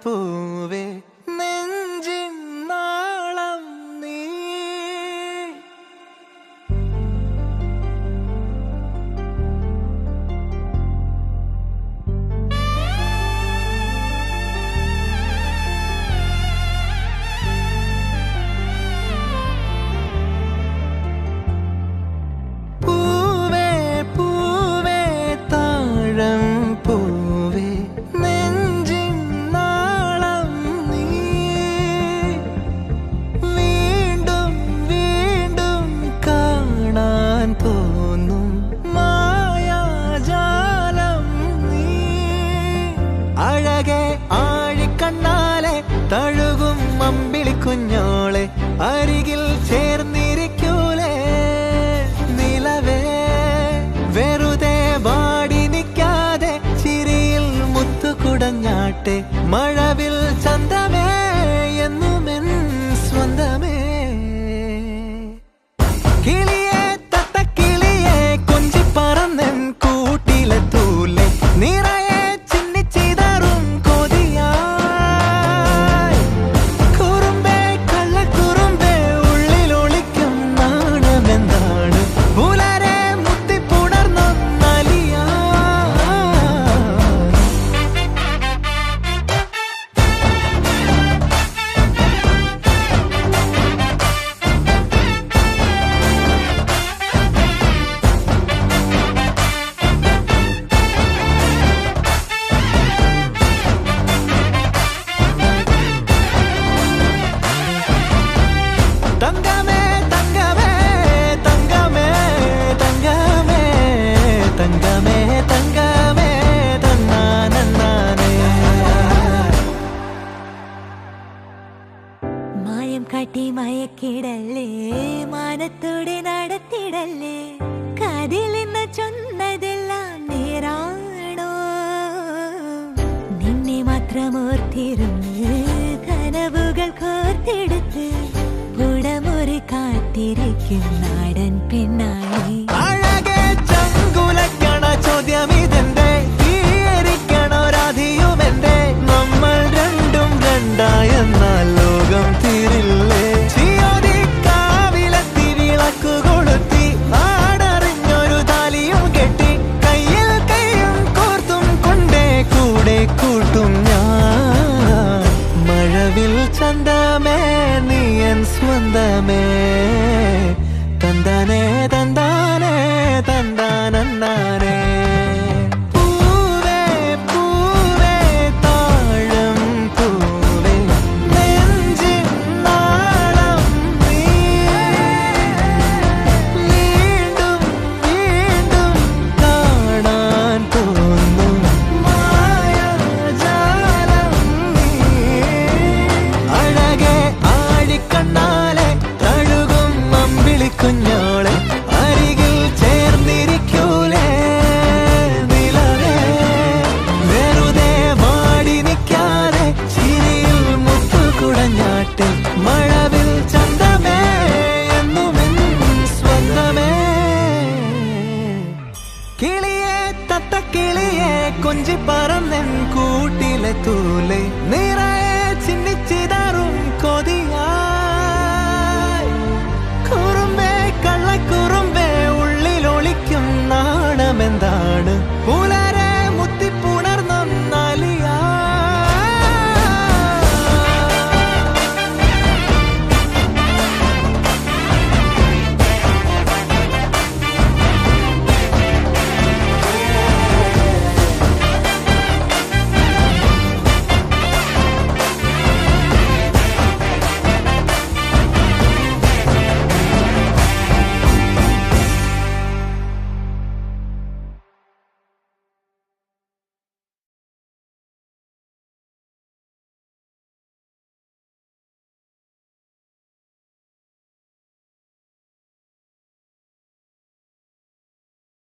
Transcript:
പൂവേ നെഞ്ചിൻ നാളം നീ. പൂവേ പൂവേ താഴം പൂവേ നെഞ്ചിൻ നാളം നീ. വീണ്ടും വീണ്ടും കാണാൻ തോന്നും മായാജാലം നീ. അഴകെ ആഴിക്കണ്ണാലെ തഴുകും അമ്പിളിക്കുഞ്ഞോളെ അരികിൽ ചേർന്നിരിക്കൂലേ നിലവേ. വെറുതെ വാടി നിൽക്കാതെ ചിരിയിൽ മുത്തുകുടഞ്ഞാട്ടെ മഴവിൽ ചന്തമേ എന്നുമെൻ സ്വന്തമേ. കിളിയെ തത്തക്കിളിയെ കൊഞ്ചിപ്പറന്നെൻ കൂട്ടിലെ തൂലെ നിറയെ ചിന്നിച്ചിതറും കൊതിയായി. കുറുമ്പേ കള്ളക്കുറുമ്പേ ഉള്ളിലൊളിക്കും നാണമെന്താണ് പുലരെ മുത്തിപ്പുണർന്നൊന്നലിയാ. തങ്കമേ തങ്കമേ തങ്കമേ തങ്കമേ തങ്കമേ തങ്കമേ തന്നാനേ. മായം കാട്ടി മയക്കിടല്ലേ മാനത്തോടെ നടത്തിടല്ലേ. കാതിലിന്ന് ചൊന്നതെല്ലാം നേരാണോ? നിന്നെ മാത്രം ഓർത്തിരുന്ന് കനവുകൾ കോർത്തെടുത്ത് പുടമുറി കാത്തിരിക്കും നാടൻ പെണ്ണായി. അഴകെ ചങ്കുലക്കണ ചോദ്യമിതെന്റെ തീയരിക്കണോ രാധിയുമെന്റെ. നമ്മൾ രണ്ടും രണ്ടായെന്നാൽ ലോകം തീരില്ലേ. ചിയോദിക്കാവിലെത്തി വിളക്കു കൊളുത്തി നാടറിഞ്ഞൊരു താലിയും കെട്ടി കയ്യിൽ കയ്യും കോർത്തും കൊണ്ടേ കൂടെ കൂട്ടും ഞാൻ. മഴവിൽ ചന്തമേ നീ എൻ സ്വന്തമേ. തന്താനേ തന്താനേ തന്താനേ. പൂവേ പൂവേ താഴം പൂവേ നെഞ്ചിൻ നാളം നീ. വീണ്ടും വീണ്ടും കാണാൻ തോന്നും മായാജാലം നീ. അഴകെ ആഴിക്കണ്ണാലെ തഴുകും അമ്പിളിക്കുഞ്ഞോളെ അരികിൽ ചേർന്നിരിക്കൂലേ നിലവേ. വെറുതെ വാടി നിൽക്കാതെ ചിരിയിൽ മുത്തുകുടഞ്ഞാട്ടെ മഴവിൽ ചന്തമേ എന്നുമെൻ സ്വന്തമേ. കിളിയെ തത്തക്കിളിയെ കൊഞ്ചിപ്പറന്നെൻ കൂട്ടിലെ തൂലെ നിറയെ ചിന്നിച്ചിതറും കൊതിയായി. കുറുമ്പേ കള്ളക്കുറുമ്പേ ഉള്ളിലൊളിക്കും നാണമെന്താണ്